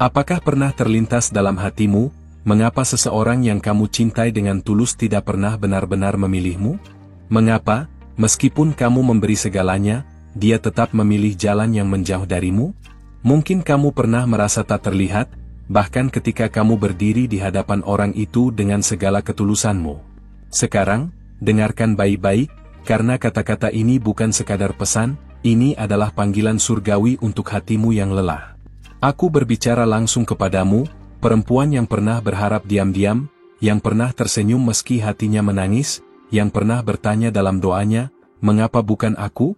Apakah pernah terlintas dalam hatimu, mengapa seseorang yang kamu cintai dengan tulus tidak pernah benar-benar memilihmu? Mengapa, meskipun kamu memberi segalanya, dia tetap memilih jalan yang menjauh darimu? Mungkin kamu pernah merasa tak terlihat, bahkan ketika kamu berdiri di hadapan orang itu dengan segala ketulusanmu. Sekarang, dengarkan baik-baik, karena kata-kata ini bukan sekadar pesan, ini adalah panggilan surgawi untuk hatimu yang lelah. Aku berbicara langsung kepadamu, perempuan yang pernah berharap diam-diam, yang pernah tersenyum meski hatinya menangis, yang pernah bertanya dalam doanya, mengapa bukan aku?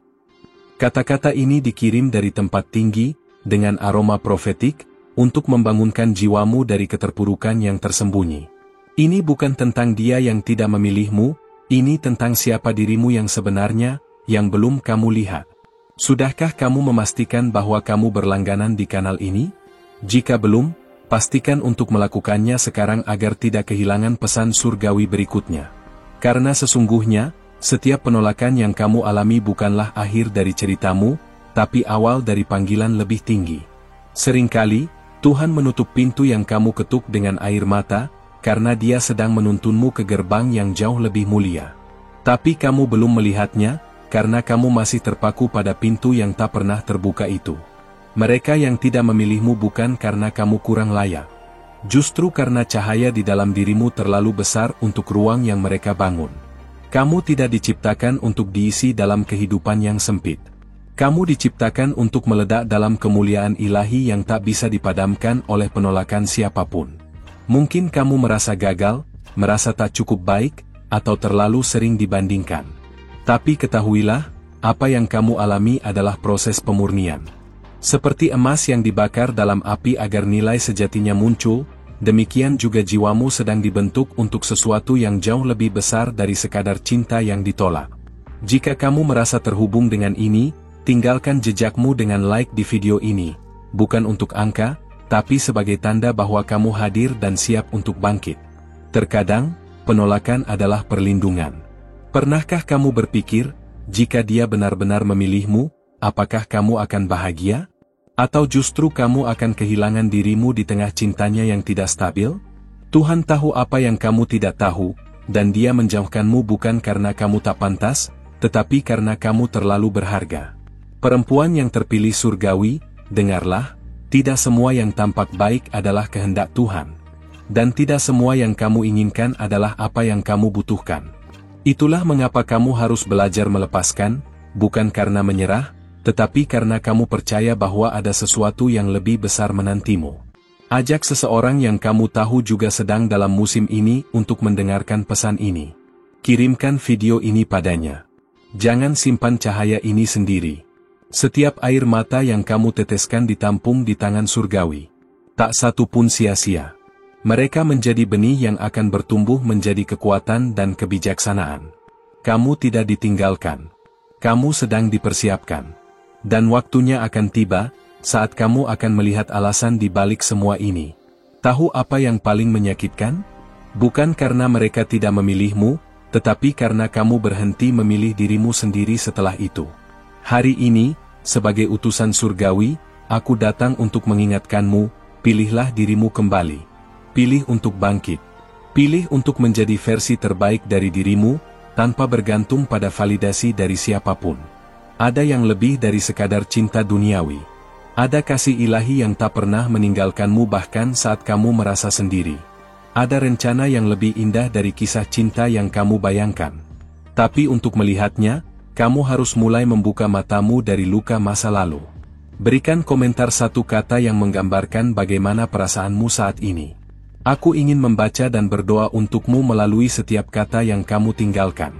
Kata-kata ini dikirim dari tempat tinggi, dengan aroma profetik, untuk membangunkan jiwamu dari keterpurukan yang tersembunyi. Ini bukan tentang dia yang tidak memilihmu, ini tentang siapa dirimu yang sebenarnya, yang belum kamu lihat. Sudahkah kamu memastikan bahwa kamu berlangganan di kanal ini? Jika belum, pastikan untuk melakukannya sekarang agar tidak kehilangan pesan surgawi berikutnya. Karena sesungguhnya, setiap penolakan yang kamu alami bukanlah akhir dari ceritamu, tapi awal dari panggilan lebih tinggi. Seringkali, Tuhan menutup pintu yang kamu ketuk dengan air mata, karena Dia sedang menuntunmu ke gerbang yang jauh lebih mulia. Tapi kamu belum melihatnya, karena kamu masih terpaku pada pintu yang tak pernah terbuka itu. Mereka yang tidak memilihmu bukan karena kamu kurang layak. Justru karena cahaya di dalam dirimu terlalu besar untuk ruang yang mereka bangun. Kamu tidak diciptakan untuk diisi dalam kehidupan yang sempit. Kamu diciptakan untuk meledak dalam kemuliaan ilahi yang tak bisa dipadamkan oleh penolakan siapapun. Mungkin kamu merasa gagal, merasa tak cukup baik, atau terlalu sering dibandingkan. Tapi ketahuilah, apa yang kamu alami adalah proses pemurnian. Seperti emas yang dibakar dalam api agar nilai sejatinya muncul, demikian juga jiwamu sedang dibentuk untuk sesuatu yang jauh lebih besar dari sekadar cinta yang ditolak. Jika kamu merasa terhubung dengan ini, tinggalkan jejakmu dengan like di video ini, bukan untuk angka, tapi sebagai tanda bahwa kamu hadir dan siap untuk bangkit. Terkadang, penolakan adalah perlindungan. Pernahkah kamu berpikir, jika dia benar-benar memilihmu, apakah kamu akan bahagia? Atau justru kamu akan kehilangan dirimu di tengah cintanya yang tidak stabil? Tuhan tahu apa yang kamu tidak tahu, dan Dia menjauhkanmu bukan karena kamu tak pantas, tetapi karena kamu terlalu berharga. Perempuan yang terpilih surgawi, dengarlah, tidak semua yang tampak baik adalah kehendak Tuhan. Dan tidak semua yang kamu inginkan adalah apa yang kamu butuhkan. Itulah mengapa kamu harus belajar melepaskan, bukan karena menyerah, tetapi karena kamu percaya bahwa ada sesuatu yang lebih besar menantimu. Ajak seseorang yang kamu tahu juga sedang dalam musim ini untuk mendengarkan pesan ini. Kirimkan video ini padanya. Jangan simpan cahaya ini sendiri. Setiap air mata yang kamu teteskan ditampung di tangan surgawi. Tak satu pun sia-sia. Mereka menjadi benih yang akan bertumbuh menjadi kekuatan dan kebijaksanaan. Kamu tidak ditinggalkan. Kamu sedang dipersiapkan. Dan waktunya akan tiba, saat kamu akan melihat alasan di balik semua ini. Tahu apa yang paling menyakitkan? Bukan karena mereka tidak memilihmu, tetapi karena kamu berhenti memilih dirimu sendiri setelah itu. Hari ini, sebagai utusan surgawi, aku datang untuk mengingatkanmu, pilihlah dirimu kembali. Pilih untuk bangkit. Pilih untuk menjadi versi terbaik dari dirimu, tanpa bergantung pada validasi dari siapapun. Ada yang lebih dari sekadar cinta duniawi. Ada kasih ilahi yang tak pernah meninggalkanmu bahkan saat kamu merasa sendiri. Ada rencana yang lebih indah dari kisah cinta yang kamu bayangkan. Tapi untuk melihatnya, kamu harus mulai membuka matamu dari luka masa lalu. Berikan komentar satu kata yang menggambarkan bagaimana perasaanmu saat ini. Aku ingin membaca dan berdoa untukmu melalui setiap kata yang kamu tinggalkan.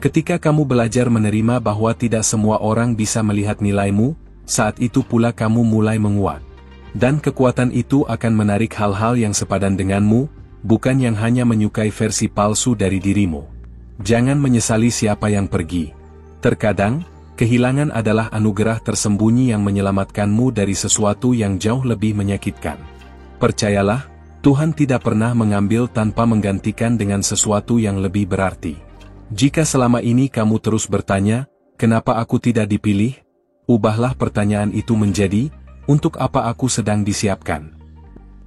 Ketika kamu belajar menerima bahwa tidak semua orang bisa melihat nilaimu, saat itu pula kamu mulai menguat. Dan kekuatan itu akan menarik hal-hal yang sepadan denganmu, bukan yang hanya menyukai versi palsu dari dirimu. Jangan menyesali siapa yang pergi. Terkadang, kehilangan adalah anugerah tersembunyi yang menyelamatkanmu dari sesuatu yang jauh lebih menyakitkan. Percayalah, Tuhan tidak pernah mengambil tanpa menggantikan dengan sesuatu yang lebih berarti. Jika selama ini kamu terus bertanya, kenapa aku tidak dipilih? Ubahlah pertanyaan itu menjadi, untuk apa aku sedang disiapkan?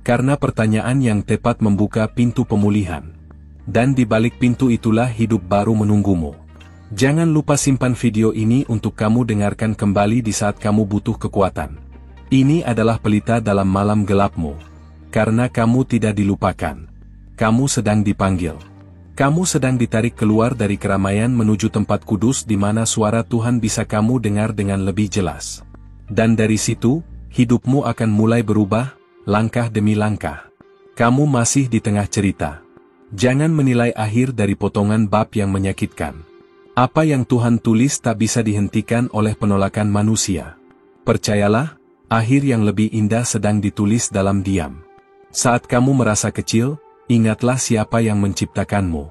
Karena pertanyaan yang tepat membuka pintu pemulihan. Dan di balik pintu itulah hidup baru menunggumu. Jangan lupa simpan video ini untuk kamu dengarkan kembali di saat kamu butuh kekuatan. Ini adalah pelita dalam malam gelapmu. Karena kamu tidak dilupakan. Kamu sedang dipanggil. Kamu sedang ditarik keluar dari keramaian menuju tempat kudus di mana suara Tuhan bisa kamu dengar dengan lebih jelas. Dan dari situ, hidupmu akan mulai berubah, langkah demi langkah. Kamu masih di tengah cerita. Jangan menilai akhir dari potongan bab yang menyakitkan. Apa yang Tuhan tulis tak bisa dihentikan oleh penolakan manusia. Percayalah, akhir yang lebih indah sedang ditulis dalam diam. Saat kamu merasa kecil, ingatlah siapa yang menciptakanmu.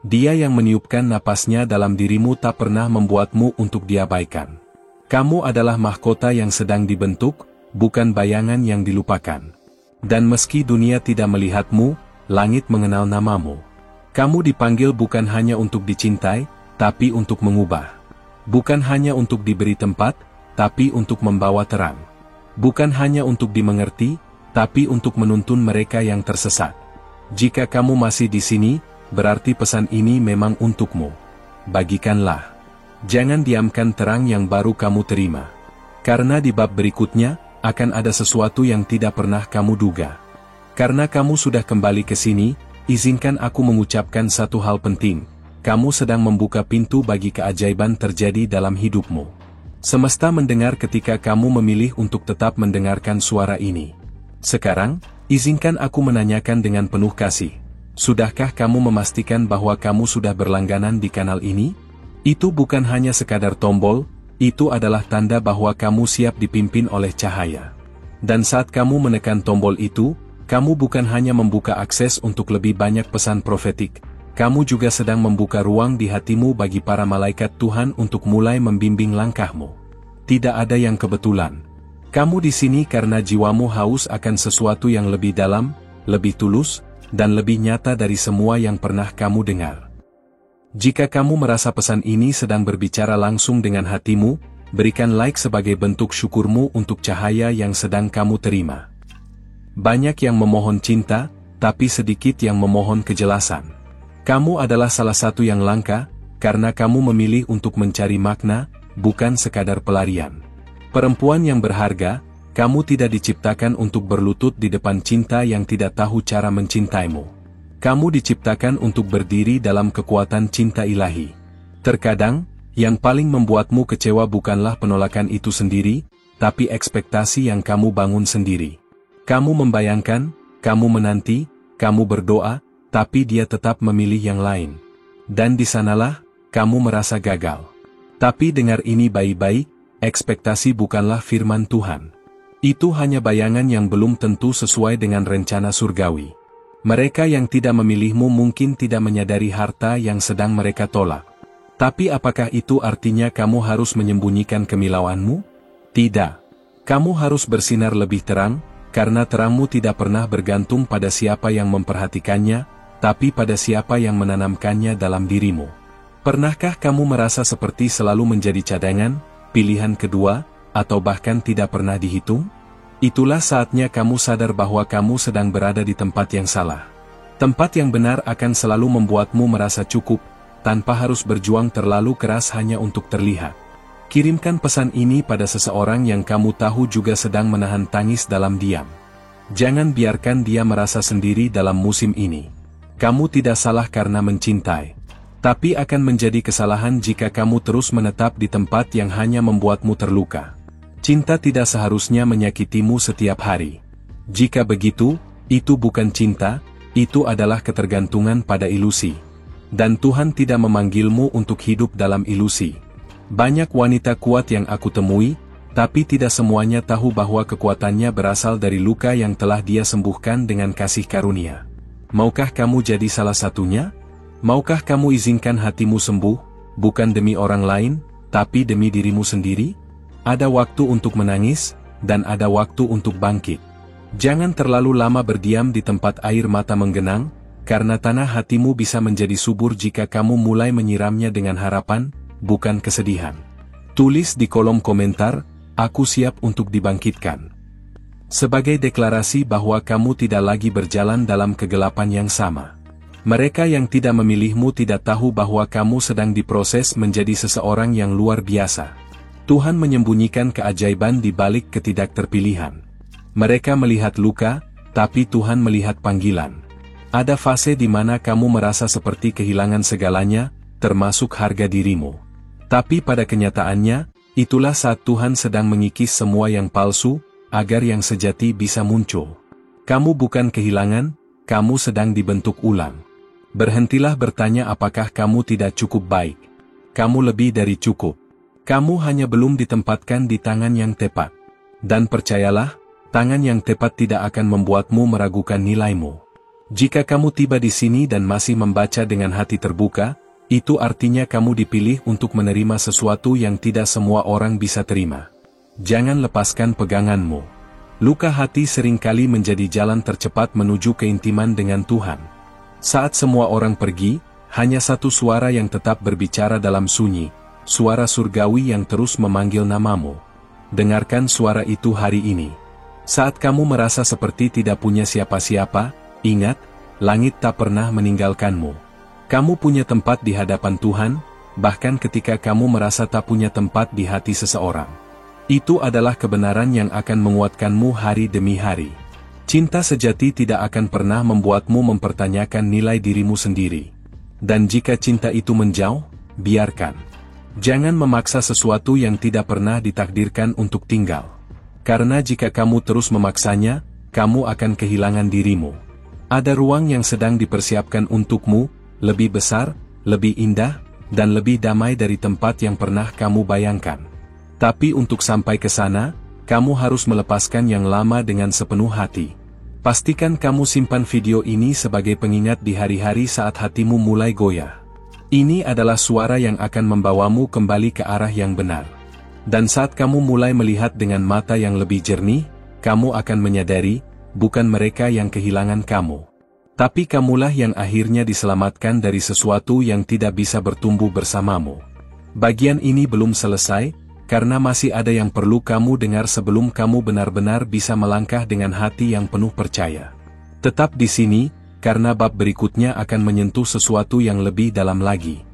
Dia yang meniupkan napasnya dalam dirimu tak pernah membuatmu untuk diabaikan. Kamu adalah mahkota yang sedang dibentuk, bukan bayangan yang dilupakan. Dan meski dunia tidak melihatmu, langit mengenal namamu. Kamu dipanggil bukan hanya untuk dicintai, tapi untuk mengubah. Bukan hanya untuk diberi tempat, tapi untuk membawa terang. Bukan hanya untuk dimengerti, tapi untuk menuntun mereka yang tersesat. Jika kamu masih di sini, berarti pesan ini memang untukmu. Bagikanlah. Jangan diamkan terang yang baru kamu terima. Karena di bab berikutnya, akan ada sesuatu yang tidak pernah kamu duga. Karena kamu sudah kembali ke sini, izinkan aku mengucapkan satu hal penting. Kamu sedang membuka pintu bagi keajaiban terjadi dalam hidupmu. Semesta mendengar ketika kamu memilih untuk tetap mendengarkan suara ini. Sekarang, izinkan aku menanyakan dengan penuh kasih. Sudahkah kamu memastikan bahwa kamu sudah berlangganan di kanal ini? Itu bukan hanya sekadar tombol, itu adalah tanda bahwa kamu siap dipimpin oleh cahaya. Dan saat kamu menekan tombol itu, kamu bukan hanya membuka akses untuk lebih banyak pesan profetik, kamu juga sedang membuka ruang di hatimu bagi para malaikat Tuhan untuk mulai membimbing langkahmu. Tidak ada yang kebetulan. Kamu di sini karena jiwamu haus akan sesuatu yang lebih dalam, lebih tulus, dan lebih nyata dari semua yang pernah kamu dengar. Jika kamu merasa pesan ini sedang berbicara langsung dengan hatimu, berikan like sebagai bentuk syukurmu untuk cahaya yang sedang kamu terima. Banyak yang memohon cinta, tapi sedikit yang memohon kejelasan. Kamu adalah salah satu yang langka, karena kamu memilih untuk mencari makna, bukan sekadar pelarian. Perempuan yang berharga, kamu tidak diciptakan untuk berlutut di depan cinta yang tidak tahu cara mencintaimu. Kamu diciptakan untuk berdiri dalam kekuatan cinta ilahi. Terkadang, yang paling membuatmu kecewa bukanlah penolakan itu sendiri, tapi ekspektasi yang kamu bangun sendiri. Kamu membayangkan, kamu menanti, kamu berdoa, tapi dia tetap memilih yang lain. Dan di sanalah, kamu merasa gagal. Tapi dengar ini baik-baik, ekspektasi bukanlah firman Tuhan. Itu hanya bayangan yang belum tentu sesuai dengan rencana surgawi. Mereka yang tidak memilihmu mungkin tidak menyadari harta yang sedang mereka tolak. Tapi apakah itu artinya kamu harus menyembunyikan kemilauanmu? Tidak. Kamu harus bersinar lebih terang, karena terangmu tidak pernah bergantung pada siapa yang memperhatikannya, tapi pada siapa yang menanamkannya dalam dirimu. Pernahkah kamu merasa seperti selalu menjadi cadangan, pilihan kedua, atau bahkan tidak pernah dihitung? Itulah saatnya kamu sadar bahwa kamu sedang berada di tempat yang salah. Tempat yang benar akan selalu membuatmu merasa cukup, tanpa harus berjuang terlalu keras hanya untuk terlihat. Kirimkan pesan ini pada seseorang yang kamu tahu juga sedang menahan tangis dalam diam. Jangan biarkan dia merasa sendiri dalam musim ini. Kamu tidak salah karena mencintai. Tapi akan menjadi kesalahan jika kamu terus menetap di tempat yang hanya membuatmu terluka. Cinta tidak seharusnya menyakitimu setiap hari. Jika begitu, itu bukan cinta, itu adalah ketergantungan pada ilusi. Dan Tuhan tidak memanggilmu untuk hidup dalam ilusi. Banyak wanita kuat yang aku temui, tapi tidak semuanya tahu bahwa kekuatannya berasal dari luka yang telah dia sembuhkan dengan kasih karunia. Maukah kamu jadi salah satunya? Maukah kamu izinkan hatimu sembuh, bukan demi orang lain, tapi demi dirimu sendiri? Ada waktu untuk menangis, dan ada waktu untuk bangkit. Jangan terlalu lama berdiam di tempat air mata menggenang, karena tanah hatimu bisa menjadi subur jika kamu mulai menyiramnya dengan harapan, bukan kesedihan. Tulis di kolom komentar, aku siap untuk dibangkitkan. Sebagai deklarasi bahwa kamu tidak lagi berjalan dalam kegelapan yang sama. Mereka yang tidak memilihmu tidak tahu bahwa kamu sedang diproses menjadi seseorang yang luar biasa. Tuhan menyembunyikan keajaiban di balik ketidakterpilihan. Mereka melihat luka, tapi Tuhan melihat panggilan. Ada fase di mana kamu merasa seperti kehilangan segalanya, termasuk harga dirimu. Tapi pada kenyataannya, itulah saat Tuhan sedang mengikis semua yang palsu, agar yang sejati bisa muncul. Kamu bukan kehilangan, kamu sedang dibentuk ulang. Berhentilah bertanya apakah kamu tidak cukup baik. Kamu lebih dari cukup. Kamu hanya belum ditempatkan di tangan yang tepat. Dan percayalah, tangan yang tepat tidak akan membuatmu meragukan nilaimu. Jika kamu tiba di sini dan masih membaca dengan hati terbuka, itu artinya kamu dipilih untuk menerima sesuatu yang tidak semua orang bisa terima. Jangan lepaskan peganganmu. Luka hati seringkali menjadi jalan tercepat menuju keintiman dengan Tuhan. Saat semua orang pergi, hanya satu suara yang tetap berbicara dalam sunyi, suara surgawi yang terus memanggil namamu. Dengarkan suara itu hari ini. Saat kamu merasa seperti tidak punya siapa-siapa, ingat, langit tak pernah meninggalkanmu. Kamu punya tempat di hadapan Tuhan, bahkan ketika kamu merasa tak punya tempat di hati seseorang. Itu adalah kebenaran yang akan menguatkanmu hari demi hari. Cinta sejati tidak akan pernah membuatmu mempertanyakan nilai dirimu sendiri. Dan jika cinta itu menjauh, biarkan. Jangan memaksa sesuatu yang tidak pernah ditakdirkan untuk tinggal. Karena jika kamu terus memaksanya, kamu akan kehilangan dirimu. Ada ruang yang sedang dipersiapkan untukmu, lebih besar, lebih indah, dan lebih damai dari tempat yang pernah kamu bayangkan. Tapi untuk sampai ke sana, kamu harus melepaskan yang lama dengan sepenuh hati. Pastikan kamu simpan video ini sebagai pengingat di hari-hari saat hatimu mulai goyah. Ini adalah suara yang akan membawamu kembali ke arah yang benar. Dan saat kamu mulai melihat dengan mata yang lebih jernih, kamu akan menyadari, bukan mereka yang kehilangan kamu. Tapi kamulah yang akhirnya diselamatkan dari sesuatu yang tidak bisa bertumbuh bersamamu. Bagian ini belum selesai, karena masih ada yang perlu kamu dengar sebelum kamu benar-benar bisa melangkah dengan hati yang penuh percaya. Tetap di sini, karena bab berikutnya akan menyentuh sesuatu yang lebih dalam lagi.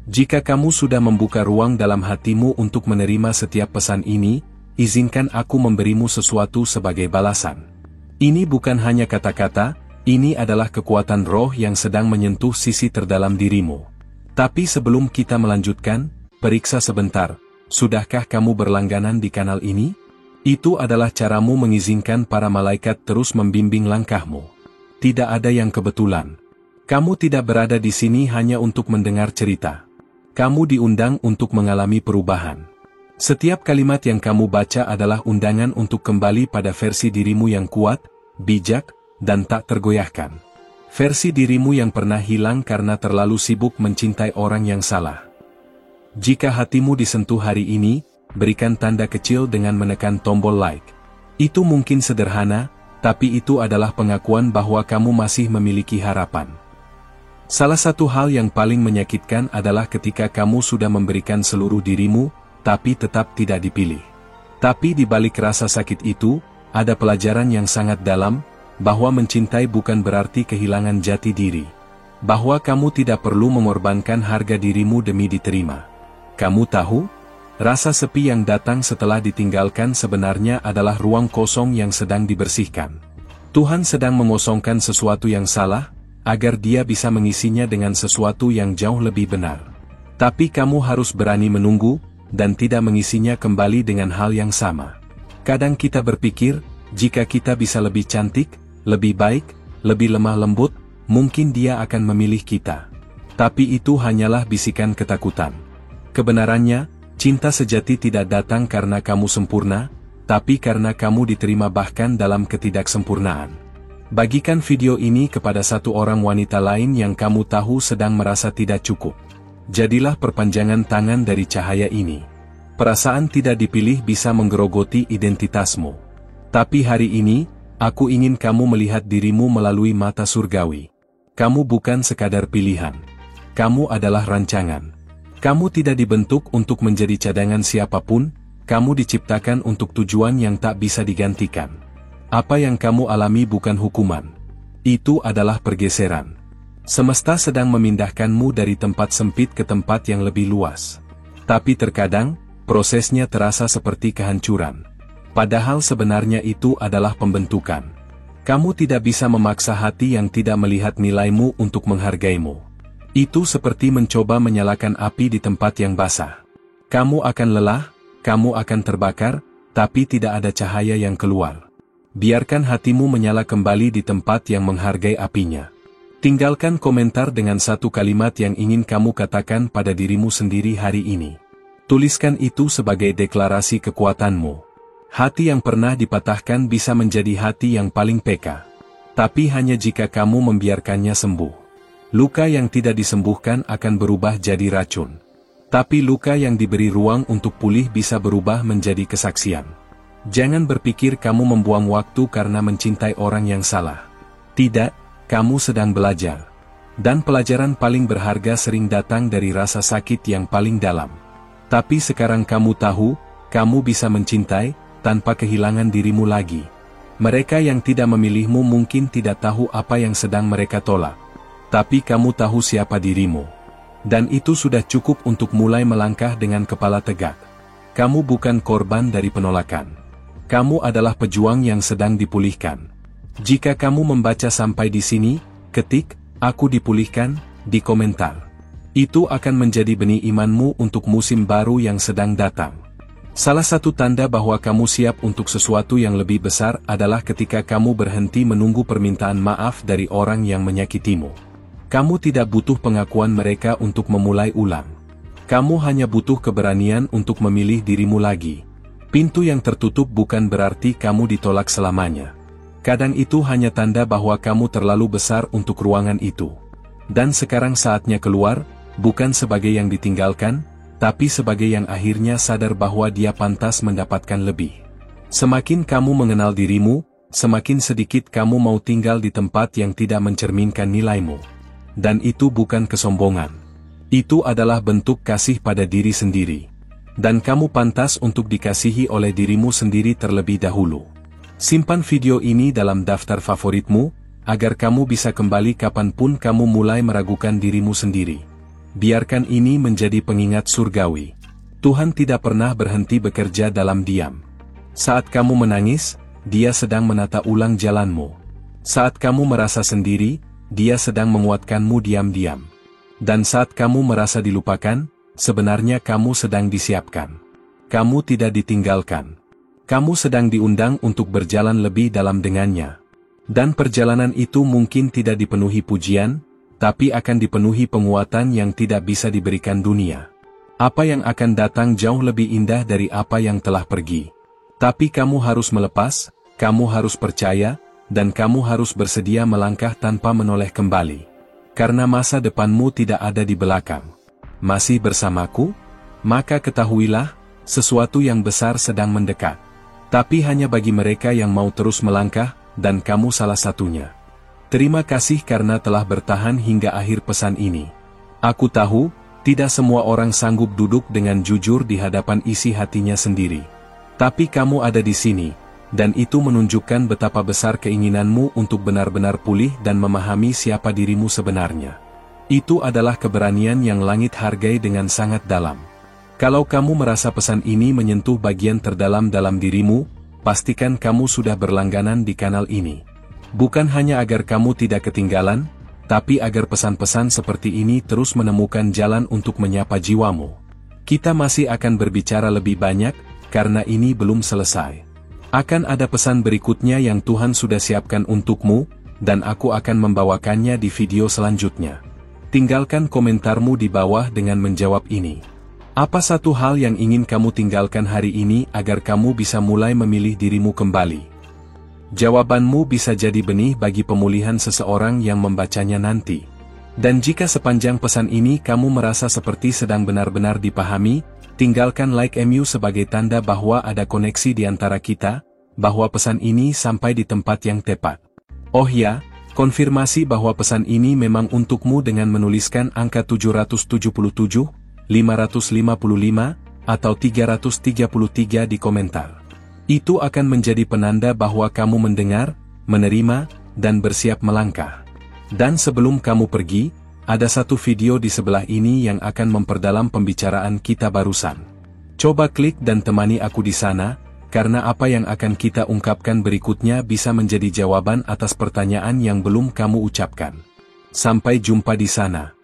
Jika kamu sudah membuka ruang dalam hatimu untuk menerima setiap pesan ini, izinkan aku memberimu sesuatu sebagai balasan. Ini bukan hanya kata-kata, ini adalah kekuatan roh yang sedang menyentuh sisi terdalam dirimu. Tapi sebelum kita melanjutkan, periksa sebentar. Sudahkah kamu berlangganan di kanal ini? Itu adalah caramu mengizinkan para malaikat terus membimbing langkahmu. Tidak ada yang kebetulan. Kamu tidak berada di sini hanya untuk mendengar cerita. Kamu diundang untuk mengalami perubahan. Setiap kalimat yang kamu baca adalah undangan untuk kembali pada versi dirimu yang kuat, bijak, dan tak tergoyahkan. Versi dirimu yang pernah hilang karena terlalu sibuk mencintai orang yang salah. Jika hatimu disentuh hari ini, berikan tanda kecil dengan menekan tombol like. Itu mungkin sederhana, tapi itu adalah pengakuan bahwa kamu masih memiliki harapan. Salah satu hal yang paling menyakitkan adalah ketika kamu sudah memberikan seluruh dirimu, tapi tetap tidak dipilih. Tapi di balik rasa sakit itu, ada pelajaran yang sangat dalam, bahwa mencintai bukan berarti kehilangan jati diri. Bahwa kamu tidak perlu mengorbankan harga dirimu demi diterima. Kamu tahu? Rasa sepi yang datang setelah ditinggalkan sebenarnya adalah ruang kosong yang sedang dibersihkan. Tuhan sedang mengosongkan sesuatu yang salah, agar Dia bisa mengisinya dengan sesuatu yang jauh lebih benar. Tapi kamu harus berani menunggu, dan tidak mengisinya kembali dengan hal yang sama. Kadang kita berpikir, jika kita bisa lebih cantik, lebih baik, lebih lemah lembut, mungkin Dia akan memilih kita. Tapi itu hanyalah bisikan ketakutan. Kebenarannya, cinta sejati tidak datang karena kamu sempurna, tapi karena kamu diterima bahkan dalam ketidaksempurnaan. Bagikan video ini kepada satu orang wanita lain yang kamu tahu sedang merasa tidak cukup. Jadilah perpanjangan tangan dari cahaya ini. Perasaan tidak dipilih bisa menggerogoti identitasmu. Tapi hari ini, aku ingin kamu melihat dirimu melalui mata surgawi. Kamu bukan sekadar pilihan. Kamu adalah rancangan. Kamu tidak dibentuk untuk menjadi cadangan siapapun, kamu diciptakan untuk tujuan yang tak bisa digantikan. Apa yang kamu alami bukan hukuman. Itu adalah pergeseran. Semesta sedang memindahkanmu dari tempat sempit ke tempat yang lebih luas. Tapi terkadang, prosesnya terasa seperti kehancuran. Padahal sebenarnya itu adalah pembentukan. Kamu tidak bisa memaksa hati yang tidak melihat nilaimu untuk menghargaimu. Itu seperti mencoba menyalakan api di tempat yang basah. Kamu akan lelah, kamu akan terbakar, tapi tidak ada cahaya yang keluar. Biarkan hatimu menyala kembali di tempat yang menghargai apinya. Tinggalkan komentar dengan satu kalimat yang ingin kamu katakan pada dirimu sendiri hari ini. Tuliskan itu sebagai deklarasi kekuatanmu. Hati yang pernah dipatahkan bisa menjadi hati yang paling peka. Tapi hanya jika kamu membiarkannya sembuh. Luka yang tidak disembuhkan akan berubah jadi racun. Tapi luka yang diberi ruang untuk pulih bisa berubah menjadi kesaksian. Jangan berpikir kamu membuang waktu karena mencintai orang yang salah. Tidak, kamu sedang belajar. Dan pelajaran paling berharga sering datang dari rasa sakit yang paling dalam. Tapi sekarang kamu tahu, kamu bisa mencintai, tanpa kehilangan dirimu lagi. Mereka yang tidak memilihmu mungkin tidak tahu apa yang sedang mereka tolak. Tapi kamu tahu siapa dirimu. Dan itu sudah cukup untuk mulai melangkah dengan kepala tegak. Kamu bukan korban dari penolakan. Kamu adalah pejuang yang sedang dipulihkan. Jika kamu membaca sampai di sini, ketik, "Aku dipulihkan," di komentar. Itu akan menjadi benih imanmu untuk musim baru yang sedang datang. Salah satu tanda bahwa kamu siap untuk sesuatu yang lebih besar adalah ketika kamu berhenti menunggu permintaan maaf dari orang yang menyakitimu. Kamu tidak butuh pengakuan mereka untuk memulai ulang. Kamu hanya butuh keberanian untuk memilih dirimu lagi. Pintu yang tertutup bukan berarti kamu ditolak selamanya. Kadang itu hanya tanda bahwa kamu terlalu besar untuk ruangan itu. Dan sekarang saatnya keluar, bukan sebagai yang ditinggalkan, tapi sebagai yang akhirnya sadar bahwa dia pantas mendapatkan lebih. Semakin kamu mengenal dirimu, semakin sedikit kamu mau tinggal di tempat yang tidak mencerminkan nilaimu. Dan itu bukan kesombongan. Itu adalah bentuk kasih pada diri sendiri. Dan kamu pantas untuk dikasihi oleh dirimu sendiri terlebih dahulu. Simpan video ini dalam daftar favoritmu, agar kamu bisa kembali kapanpun kamu mulai meragukan dirimu sendiri. Biarkan ini menjadi pengingat surgawi. Tuhan tidak pernah berhenti bekerja dalam diam. Saat kamu menangis, Dia sedang menata ulang jalanmu. Saat kamu merasa sendiri, Dia sedang menguatkanmu diam-diam. Dan saat kamu merasa dilupakan, sebenarnya kamu sedang disiapkan. Kamu tidak ditinggalkan. Kamu sedang diundang untuk berjalan lebih dalam dengannya. Dan perjalanan itu mungkin tidak dipenuhi pujian, tapi akan dipenuhi penguatan yang tidak bisa diberikan dunia. Apa yang akan datang jauh lebih indah dari apa yang telah pergi. Tapi kamu harus melepas, kamu harus percaya, dan kamu harus bersedia melangkah tanpa menoleh kembali. Karena masa depanmu tidak ada di belakang. Masih bersamaku? Maka ketahuilah, sesuatu yang besar sedang mendekat. Tapi hanya bagi mereka yang mau terus melangkah, dan kamu salah satunya. Terima kasih karena telah bertahan hingga akhir pesan ini. Aku tahu, tidak semua orang sanggup duduk dengan jujur di hadapan isi hatinya sendiri. Tapi kamu ada di sini, dan itu menunjukkan betapa besar keinginanmu untuk benar-benar pulih dan memahami siapa dirimu sebenarnya. Itu adalah keberanian yang langit hargai dengan sangat dalam. Kalau kamu merasa pesan ini menyentuh bagian terdalam dalam dirimu, pastikan kamu sudah berlangganan di kanal ini. Bukan hanya agar kamu tidak ketinggalan, tapi agar pesan-pesan seperti ini terus menemukan jalan untuk menyapa jiwamu. Kita masih akan berbicara lebih banyak, karena ini belum selesai. Akan ada pesan berikutnya yang Tuhan sudah siapkan untukmu, dan aku akan membawakannya di video selanjutnya. Tinggalkan komentarmu di bawah dengan menjawab ini. Apa satu hal yang ingin kamu tinggalkan hari ini agar kamu bisa mulai memilih dirimu kembali? Jawabanmu bisa jadi benih bagi pemulihan seseorang yang membacanya nanti. Dan jika sepanjang pesan ini kamu merasa seperti sedang benar-benar dipahami, tinggalkan like MU sebagai tanda bahwa ada koneksi di antara kita, bahwa pesan ini sampai di tempat yang tepat. Oh ya, konfirmasi bahwa pesan ini memang untukmu dengan menuliskan angka 777, 555, atau 333 di komentar. Itu akan menjadi penanda bahwa kamu mendengar, menerima, dan bersiap melangkah. Dan sebelum kamu pergi, ada satu video di sebelah ini yang akan memperdalam pembicaraan kita barusan. Coba klik dan temani aku di sana, karena apa yang akan kita ungkapkan berikutnya bisa menjadi jawaban atas pertanyaan yang belum kamu ucapkan. Sampai jumpa di sana.